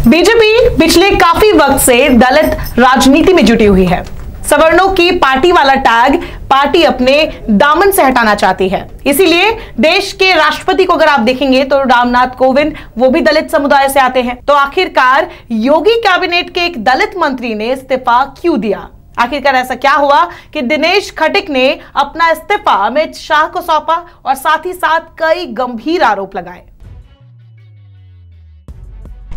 BJP पिछले काफी वक्त से दलित राजनीति में जुटी हुई है। सवर्णों की पार्टी वाला टैग पार्टी अपने दामन से हटाना चाहती है। इसीलिए देश के राष्ट्रपति को अगर आप देखेंगे तो रामनाथ कोविंद, वो भी दलित समुदाय से आते हैं। तो आखिरकार योगी कैबिनेट के एक दलित मंत्री ने इस्तीफा क्यों दिया? आखिरकार ऐसा क्या हुआ कि दिनेश खटिक ने अपना इस्तीफा अमित शाह को सौंपा और साथ ही साथ कई गंभीर आरोप लगाए?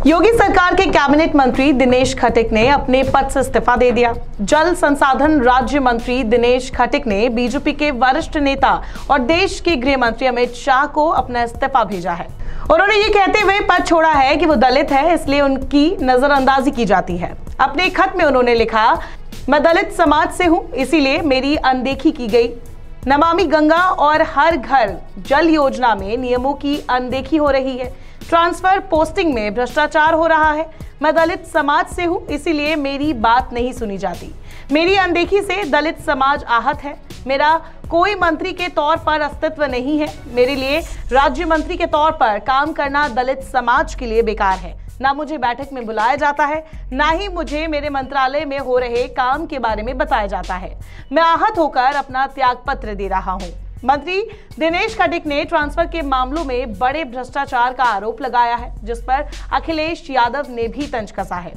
योगी सरकार के कैबिनेट मंत्री दिनेश खटिक ने अपने पद से इस्तीफा दे दिया। जल संसाधन राज्य मंत्री दिनेश खटिक ने बीजेपी के वरिष्ठ नेता और देश के गृह मंत्री अमित शाह को अपना इस्तीफा भेजा है। उन्होंने ये कहते हुए पद छोड़ा है कि वो दलित है, इसलिए उनकी नजरअंदाजी की जाती है। अपने खत में उन्होंने लिखा, मैं दलित समाज से हूं, इसीलिए मेरी अनदेखी की गई। नमामि गंगा और हर घर जल योजना में नियमों की अनदेखी हो रही है। ट्रांसफर पोस्टिंग में भ्रष्टाचार हो रहा है। मैं दलित समाज से हूं, इसीलिए मेरी बात नहीं सुनी जाती। मेरी अनदेखी से दलित समाज आहत है। मेरा कोई मंत्री के तौर पर अस्तित्व नहीं है। मेरे लिए राज्य मंत्री के तौर पर काम करना दलित समाज के लिए बेकार है। ना मुझे बैठक में बुलाया जाता है, ना ही मुझे मेरे मंत्रालय में हो रहे काम के बारे में बताया जाता है। मैं आहत होकर अपना त्यागपत्र दे रहा हूं। मंत्री दिनेश खटिक ने ट्रांसफर के मामलों में बड़े भ्रष्टाचार का आरोप लगाया है, जिस पर अखिलेश यादव ने भी तंज कसा है।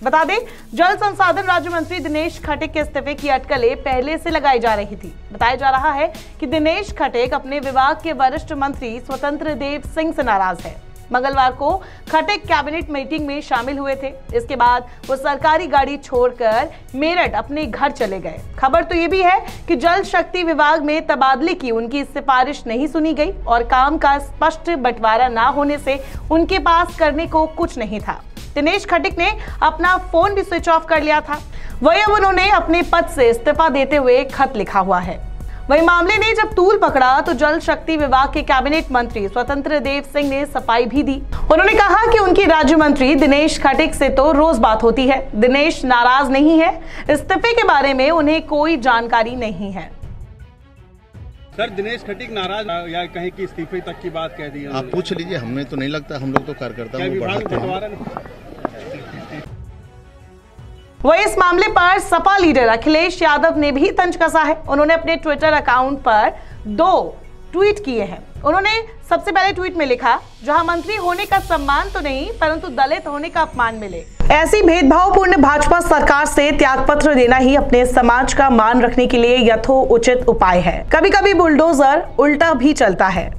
बता दें, जल संसाधन राज्य मंत्री दिनेश खटिक के इस्तीफे की अटकलें पहले से लगाई जा रही थी। बताया जा रहा है कि दिनेश खटिक अपने विभाग के वरिष्ठ मंत्री स्वतंत्र देव सिंह से नाराज है। मंगलवार को खटिक कैबिनेट मीटिंग में शामिल हुए थे। इसके बाद वो सरकारी गाड़ी छोड़कर मेरठ अपने घर चले गए। खबर तो ये भी है कि जल शक्ति विभाग में तबादले की उनकी सिफारिश नहीं सुनी गई और काम का स्पष्ट बंटवारा ना होने से उनके पास करने को कुछ नहीं था। दिनेश खटिक ने अपना फोन भी स्विच ऑफ कर लिया था। वही अब उन्होंने अपने पद से इस्तीफा देते हुए खत लिखा हुआ है। वही मामले ने जब तूल पकड़ा तो जल शक्ति विभाग के कैबिनेट मंत्री स्वतंत्र देव सिंह ने सफाई भी दी। उन्होंने कहा कि उनकी राज्य मंत्री दिनेश खटिक से तो रोज बात होती है। दिनेश नाराज नहीं है। इस्तीफे के बारे में उन्हें कोई जानकारी नहीं है। सर, दिनेश खटिक नाराज या कहीं की इस्तीफे तक की बात कह दी? आप पूछ लीजिए, हमें तो नहीं लगता। हम लोग तो कार्यकर्ता बढ़ाते हैं। वही इस मामले पर सपा लीडर अखिलेश यादव ने भी तंज कसा है। उन्होंने अपने ट्विटर अकाउंट पर 2 ट्वीट किए हैं। उन्होंने सबसे पहले ट्वीट में लिखा, जहां मंत्री होने का सम्मान तो नहीं परंतु दलित होने का अपमान मिले। ऐसी भेदभावपूर्ण भाजपा सरकार से त्यागपत्र देना ही अपने समाज का मान रखने के लिए यथोचित उपाय है। कभी कभी बुलडोजर उल्टा भी चलता है।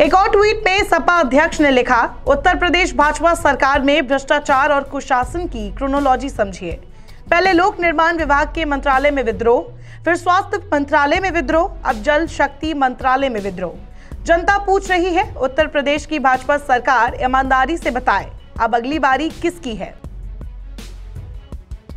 एक और ट्वीट में सपा अध्यक्ष ने लिखा, उत्तर प्रदेश भाजपा सरकार में भ्रष्टाचार और कुशासन की क्रोनोलॉजी समझिए। पहले लोक निर्माण विभाग के मंत्रालय में विद्रोह, फिर स्वास्थ्य मंत्रालय में विद्रोह, अब जल शक्ति मंत्रालय में विद्रोह। जनता पूछ रही है, उत्तर प्रदेश की भाजपा सरकार ईमानदारी से बताए, अब अगली बारी किसकी है?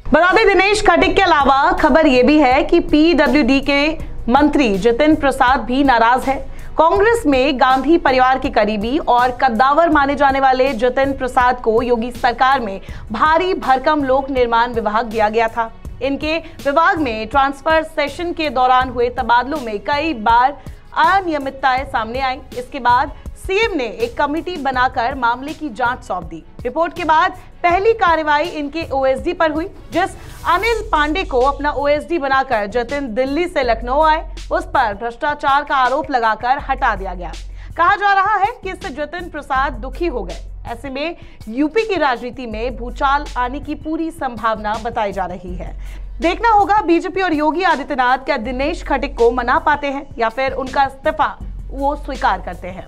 बता दें, दिनेश खटिक के अलावा खबर यह भी है कि पीडब्ल्यूडी के मंत्री जितिन प्रसाद भी नाराज है। कांग्रेस में गांधी परिवार के करीबी और कद्दावर माने जाने वाले जितिन प्रसाद को योगी सरकार में भारी भरकम लोक निर्माण विभाग दिया गया था। इनके विभाग में ट्रांसफर सेशन के दौरान हुए तबादलों में कई बार अनियमितताएं सामने आई। इसके बाद सीएम ने एक कमेटी बनाकर मामले की जांच सौंप दी। रिपोर्ट के बाद पहली कार्रवाई इनके ओएसडी पर हुई। जिस अनिल पांडे को अपना ओएसडी बनाकर जतिन दिल्ली से लखनऊ आए, उस पर भ्रष्टाचार का आरोप लगाकर हटा दिया गया। कहा जा रहा है कि इससे जतिन प्रसाद दुखी हो गए। ऐसे में यूपी की राजनीति में भूचाल आने की पूरी संभावना बताई जा रही है। देखना होगा बीजेपी और योगी आदित्यनाथ क्या दिनेश खटिक को मना पाते हैं या फिर उनका इस्तीफा वो स्वीकार करते हैं।